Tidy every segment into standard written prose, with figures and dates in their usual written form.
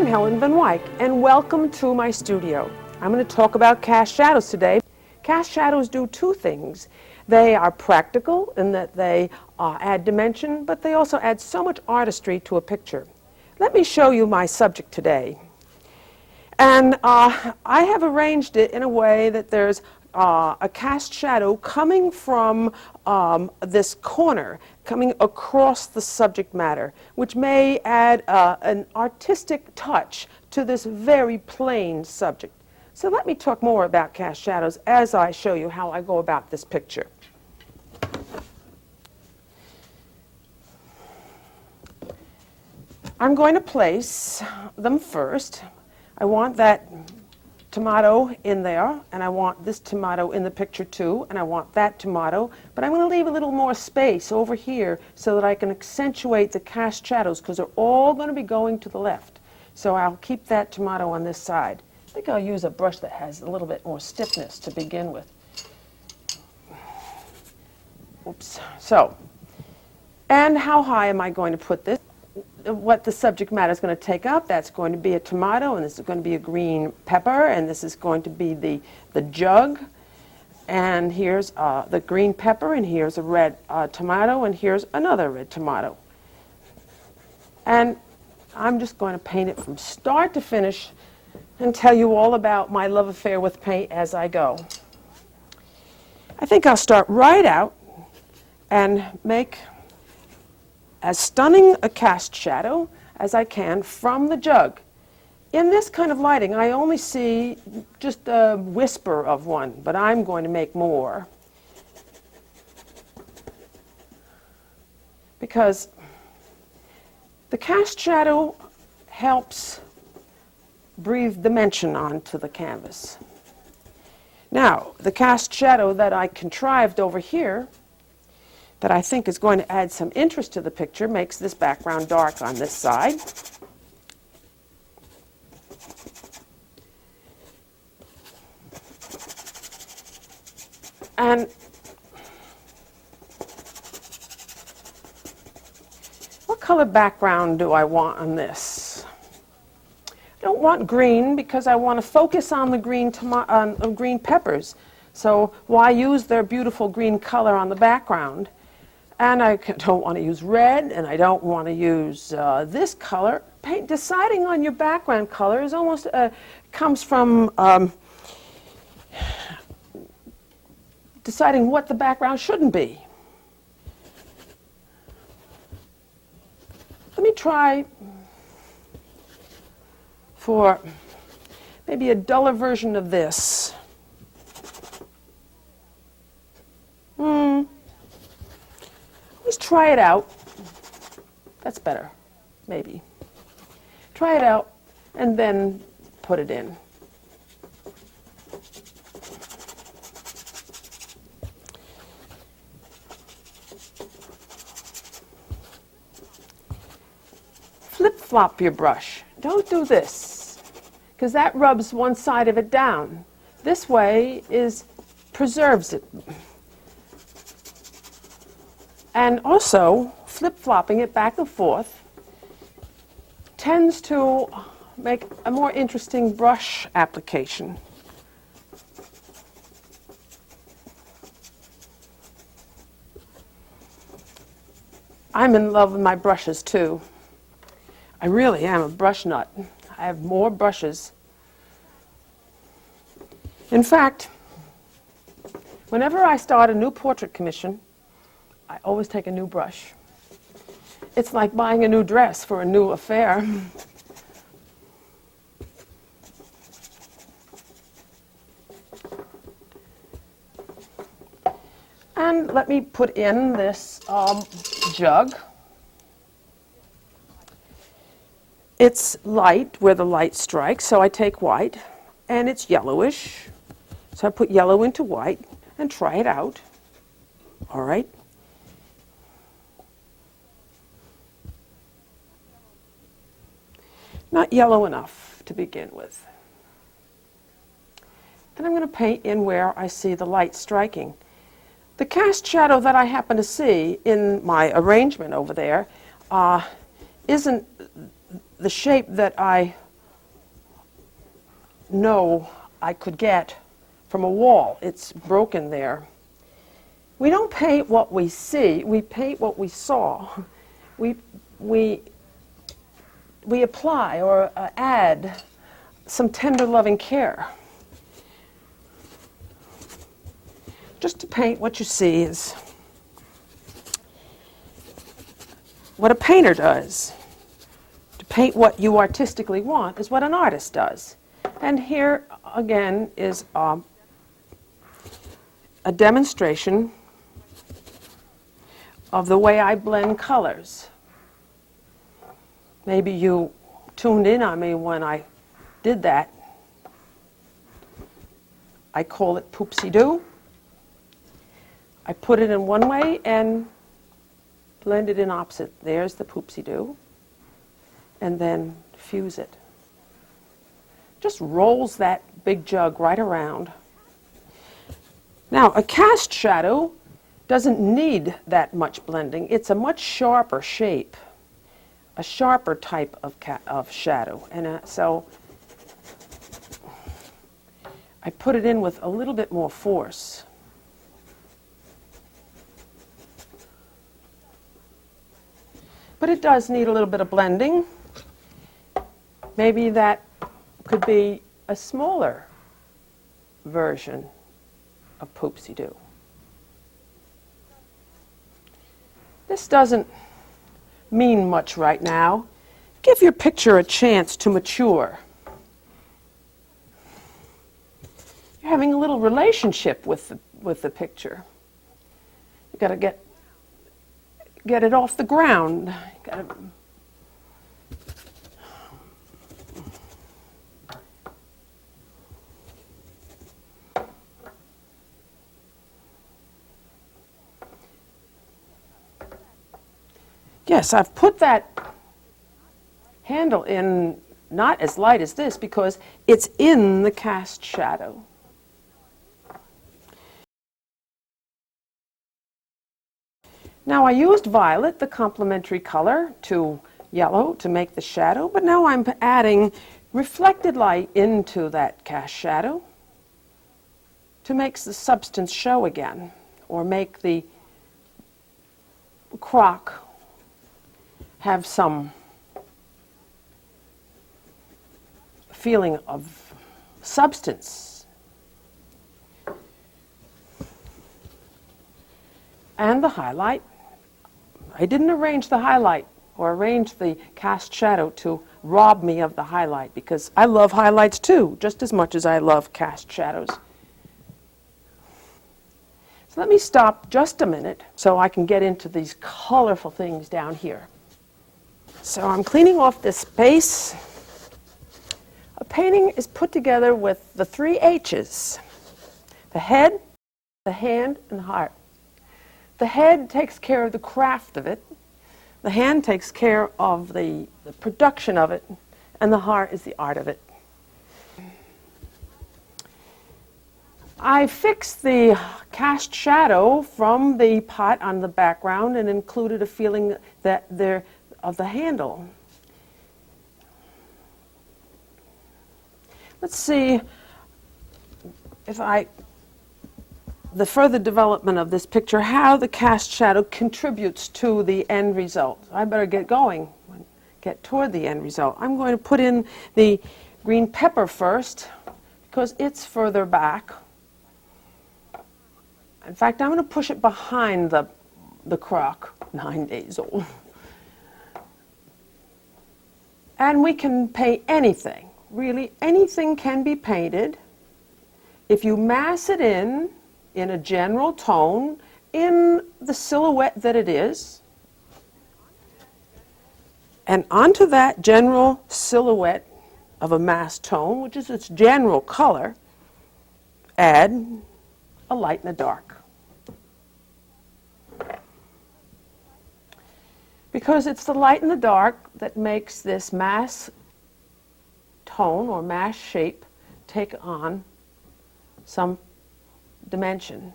I'm Helen Van Wyck, and welcome to my studio. I'm going to talk about cast shadows today. Cast shadows do two things. They are practical in that they add dimension, but they also add so much artistry to a picture. Let me show you my subject today. And I have arranged it in a way that there's a cast shadow coming from this corner, coming across the subject matter, which may add an artistic touch to this very plain subject. So let me talk more about cast shadows as I show you how I go about this picture. I'm going to place them first. I want that tomato in there, and I want this tomato in the picture too, and I want that tomato, but I'm going to leave a little more space over here so that I can accentuate the cast shadows, because they're all going to be going to the left. So I'll keep that tomato on this side. I think I'll use a brush that has a little bit more stiffness to begin with. Oops. So, and how high am I going to put this? What the subject matter is going to take up, that's going to be a tomato, and this is going to be a green pepper, and this is going to be the jug, and here's the green pepper, and here's a red tomato, and here's another red tomato. And I'm just going to paint it from start to finish and tell you all about my love affair with paint as I go. I think I'll start right out and make as stunning a cast shadow as I can from the jug. In this kind of lighting, I only see just a whisper of one, but I'm going to make more, because the cast shadow helps breathe dimension onto the canvas. Now, the cast shadow that I contrived over here that I think is going to add some interest to the picture makes this background dark on this side. And what color background do I want on this? I don't want green because I want to focus on the green peppers. So why use their beautiful green color on the background? And I don't want to use red, and I don't want to use this color. Deciding on your background color is almost comes from deciding what the background shouldn't be. Let me try for maybe a duller version of this. Let's try it out. That's better, maybe. Try it out and then put it in. Flip-flop your brush. Don't do this, because that rubs one side of it down. This way preserves it. And also, flip-flopping it back and forth tends to make a more interesting brush application. I'm in love with my brushes too. I really am a brush nut. I have more brushes. In fact, whenever I start a new portrait commission, I always take a new brush. It's like buying a new dress for a new affair. And let me put in this jug. It's light where the light strikes, so I take white, and it's yellowish. So I put yellow into white and try it out. All right. Not yellow enough to begin with. Then I'm going to paint in where I see the light striking. The cast shadow that I happen to see in my arrangement over there isn't the shape that I know I could get from a wall. It's broken there. We don't paint what we see, we paint what we saw. We apply or add some tender loving care. Just to paint what you see is what a painter does. To paint what you artistically want is what an artist does. And here again is a demonstration of the way I blend colors. Maybe you tuned in on me when I did that. I call it poopsie-doo. I put it in one way and blend it in opposite. There's the poopsie-doo. And then fuse it. Just rolls that big jug right around. Now, a cast shadow doesn't need that much blending. It's a much sharper shape, a sharper type of shadow. And so I put it in with a little bit more force. But it does need a little bit of blending. Maybe that could be a smaller version of poopsie-doo. This doesn't mean much right now. Give your picture a chance to mature. You're having a little relationship with the picture. You've got to get it off the ground. You've got to, yes, I've put that handle in not as light as this because it's in the cast shadow. Now I used violet, the complementary color, to yellow to make the shadow, but now I'm adding reflected light into that cast shadow to make the substance show again, or make the crock have some feeling of substance. And the highlight. I didn't arrange the highlight or arrange the cast shadow to rob me of the highlight, because I love highlights too, just as much as I love cast shadows. So let me stop just a minute so I can get into these colorful things down here. So I'm cleaning off this base. A painting is put together with the 3 H's: the head, the hand, and the heart. The head takes care of the craft of it, the hand takes care of the production of it, and the heart is the art of it. I fixed the cast shadow from the pot on the background and included a feeling of the handle. Let's see if the further development of this picture, how the cast shadow contributes to the end result. I better get going, get toward the end result. I'm going to put in the green pepper first because it's further back. In fact, I'm going to push it behind the crock, 9 days old. And we can paint anything. Really, anything can be painted if you mass it in a general tone, in the silhouette that it is, and onto that general silhouette of a mass tone, which is its general color, add a light and a dark. Because it's the light and the dark that makes this mass tone or mass shape take on some dimension.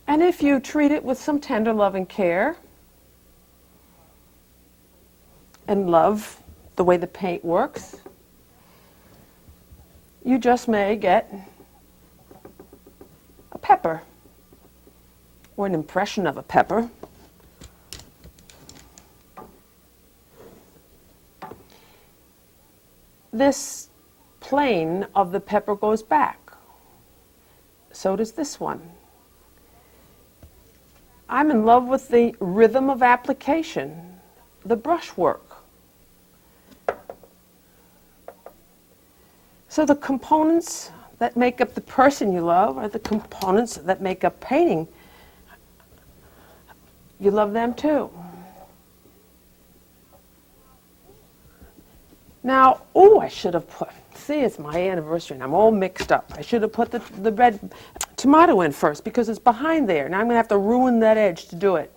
And if you treat it with some tender love and care and love the way the paint works, you just may get a pepper or an impression of a pepper. This plane of the pepper goes back. So does this one. I'm in love with the rhythm of application, the brushwork. So the components that make up the person you love are the components that make up painting. You love them too. Now, oh, I should have put, see, it's my anniversary and I'm all mixed up. I should have put the red tomato in first because it's behind there. Now I'm going to have to ruin that edge to do it.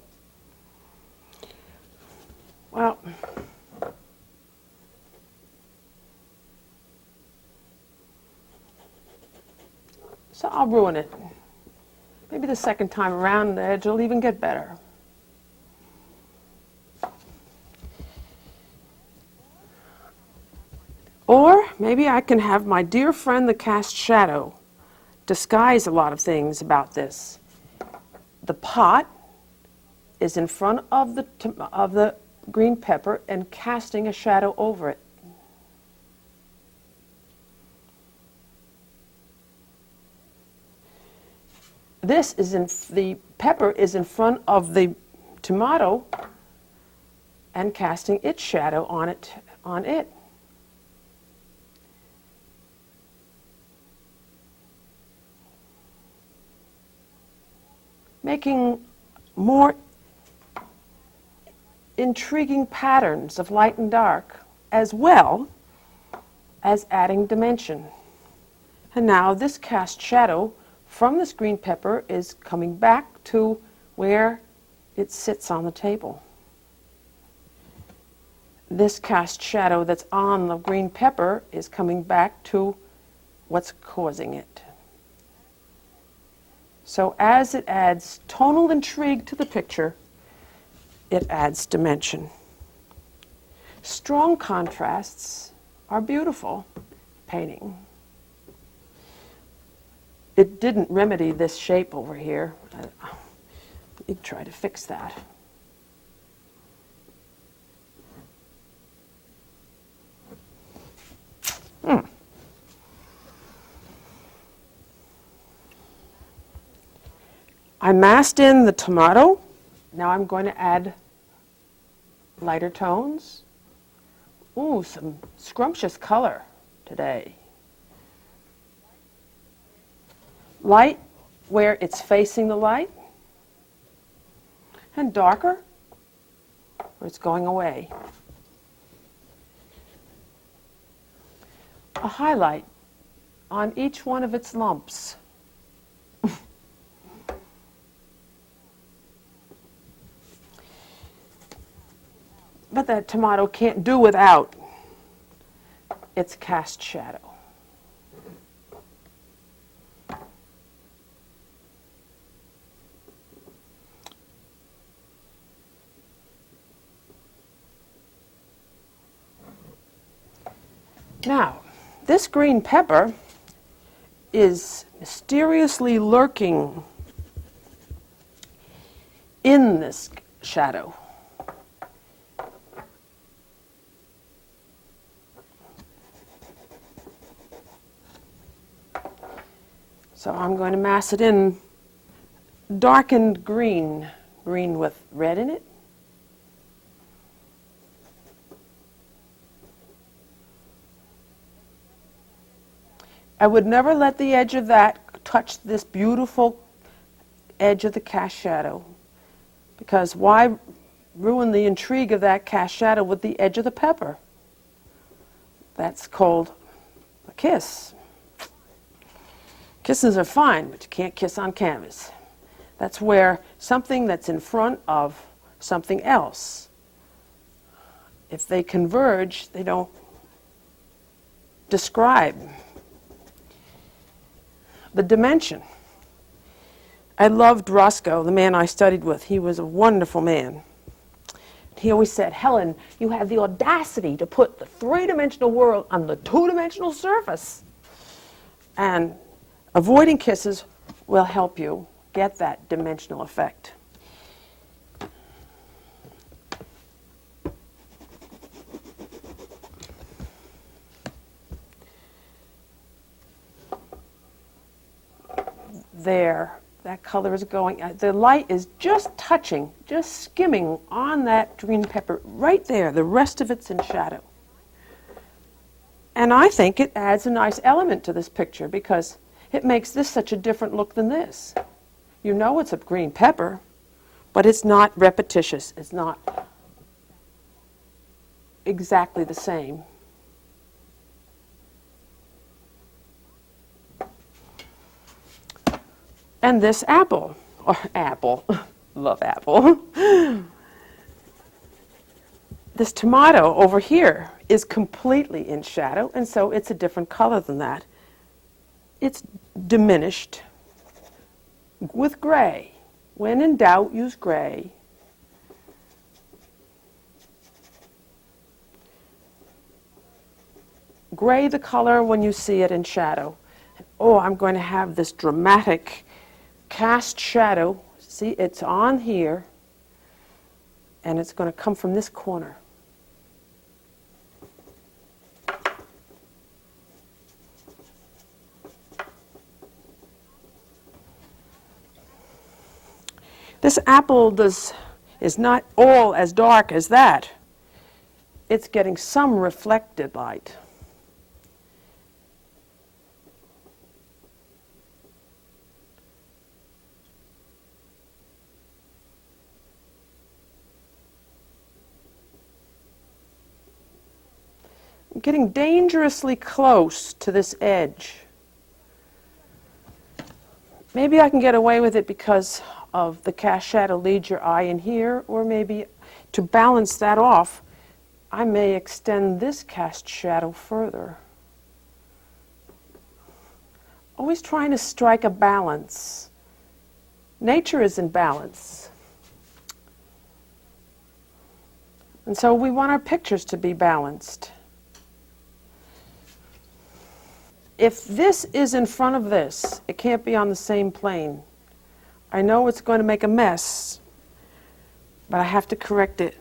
Well, so I'll ruin it. Maybe the second time around the edge will even get better. Or maybe I can have my dear friend the cast shadow disguise a lot of things about this. The pot is in front of the green pepper and casting a shadow over it. The pepper is in front of the tomato and casting its shadow on it. Making more intriguing patterns of light and dark, as well as adding dimension. And now this cast shadow from this green pepper is coming back to where it sits on the table. This cast shadow that's on the green pepper is coming back to what's causing it. So as it adds tonal intrigue to the picture, it adds dimension. Strong contrasts are beautiful painting. It didn't remedy this shape over here. Let me try to fix that. I masked in the tomato. Now I'm going to add lighter tones. Ooh, some scrumptious color today. Light where it's facing the light, and darker where it's going away. A highlight on each one of its lumps. But that tomato can't do without its cast shadow. Now, this green pepper is mysteriously lurking in this shadow. So I'm going to mass it in darkened green, green with red in it. I would never let the edge of that touch this beautiful edge of the cast shadow, because why ruin the intrigue of that cast shadow with the edge of the pepper? That's called a kiss. Kisses are fine, but you can't kiss on canvas. That's where something that's in front of something else, if they converge, they don't describe the dimension. I loved Roscoe, the man I studied with. He was a wonderful man. He always said, Helen, you have the audacity to put the three-dimensional world on the two-dimensional surface. And avoiding kisses will help you get that dimensional effect. There, that color is going, the light is just touching, just skimming on that green pepper right there. The rest of it's in shadow. And I think it adds a nice element to this picture because it makes this such a different look than this. You know it's a green pepper, but it's not repetitious. It's not exactly the same. And this apple, or apple, love apple. This tomato over here is completely in shadow, and so it's a different color than that. It's diminished with gray. When in doubt, use gray. Gray the color when you see it in shadow. Oh, I'm going to have this dramatic cast shadow. See, it's on here, and it's going to come from this corner. This apple is not all as dark as that. It's getting some reflected light. I'm getting dangerously close to this edge. Maybe I can get away with it because of the cast shadow leads your eye in here, or maybe to balance that off, I may extend this cast shadow further. Always trying to strike a balance. Nature is in balance. And so we want our pictures to be balanced. If this is in front of this, it can't be on the same plane. I know it's going to make a mess, but I have to correct it.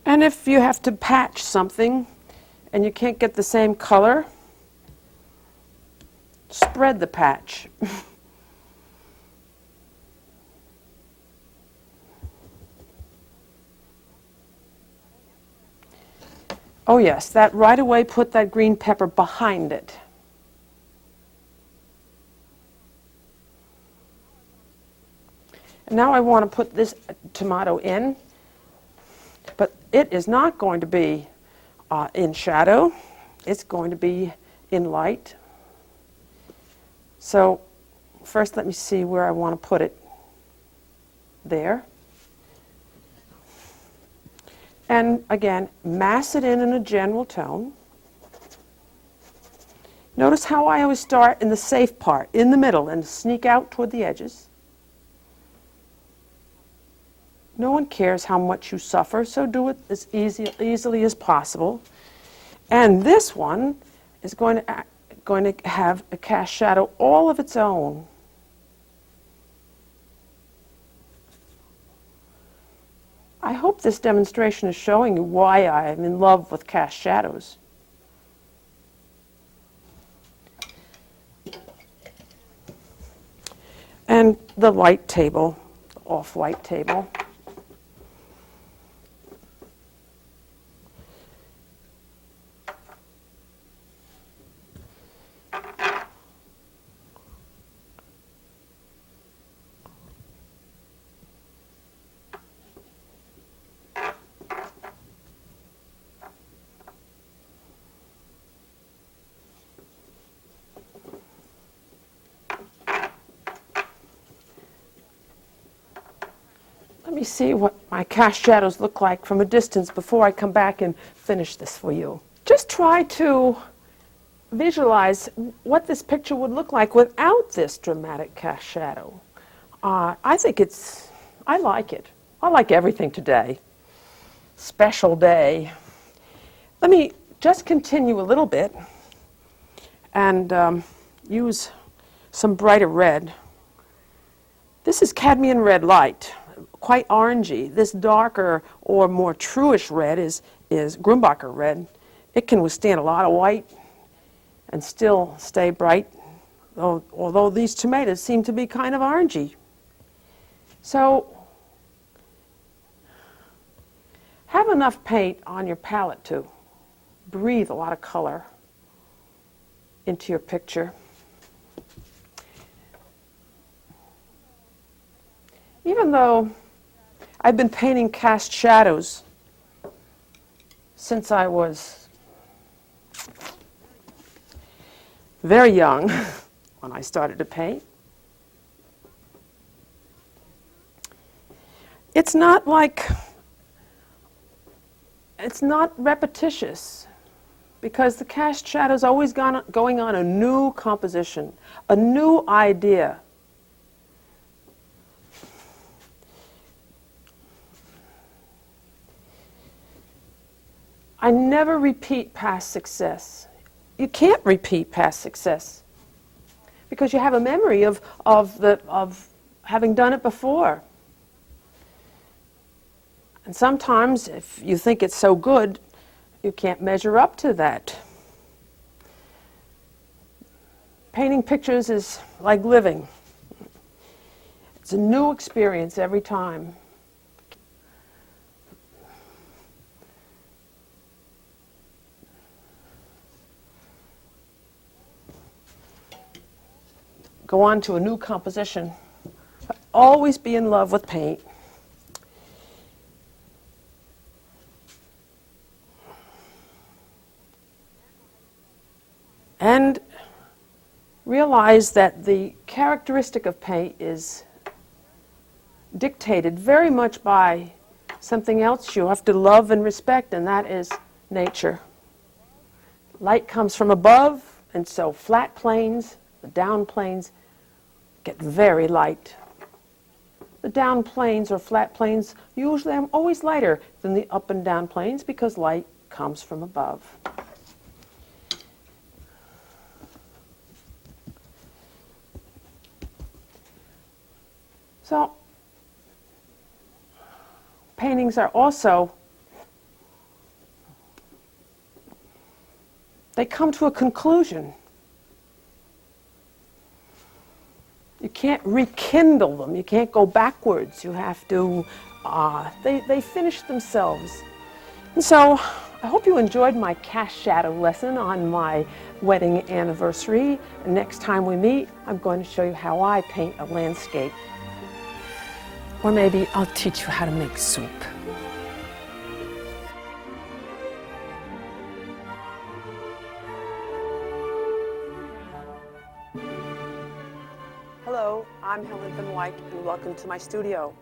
And if you have to patch something and you can't get the same color, spread the patch. Oh yes, that right away put that green pepper behind it. And now I want to put this tomato in, but it is not going to be in shadow. It's going to be in light. So first let me see where I want to put it. There. And again, mass it in a general tone. Notice how I always start in the safe part, in the middle, and sneak out toward the edges. No one cares how much you suffer, so do it as easily as possible. And this one is going to have a cast shadow all of its own. I hope this demonstration is showing you why I am in love with cast shadows. And the light table, the off-white table. Let me see what my cast shadows look like from a distance before I come back and finish this for you. Just try to visualize what this picture would look like without this dramatic cast shadow. I think it's I like it. I like everything today. Special day. Let me just continue a little bit and use some brighter red. This is cadmium red light, quite orangey. This darker or more truish red is Grumbacher red. It can withstand a lot of white and still stay bright, although these tomatoes seem to be kind of orangey. So have enough paint on your palette to breathe a lot of color into your picture. Even though I've been painting cast shadows since I was very young when I started to paint, it's not repetitious, because the cast shadow is always going on a new composition, a new idea. I never repeat past success. You can't repeat past success because you have a memory of having done it before. And sometimes, if you think it's so good, you can't measure up to that. Painting pictures is like living. It's a new experience every time. Go on to a new composition. Always be in love with paint. And realize that the characteristic of paint is dictated very much by something else you have to love and respect, and that is nature. Light comes from above, and so flat planes, the down planes, get very light. The down planes or flat planes usually are always lighter than the up and down planes because light comes from above. So, paintings are also, they come to a conclusion. You can't rekindle them. You can't go backwards. You have to, they finish themselves. And so I hope you enjoyed my cast shadow lesson on my wedding anniversary. And next time we meet, I'm going to show you how I paint a landscape. Or maybe I'll teach you how to make soup. Hello, I'm Helen Van Wyck, and welcome to my studio.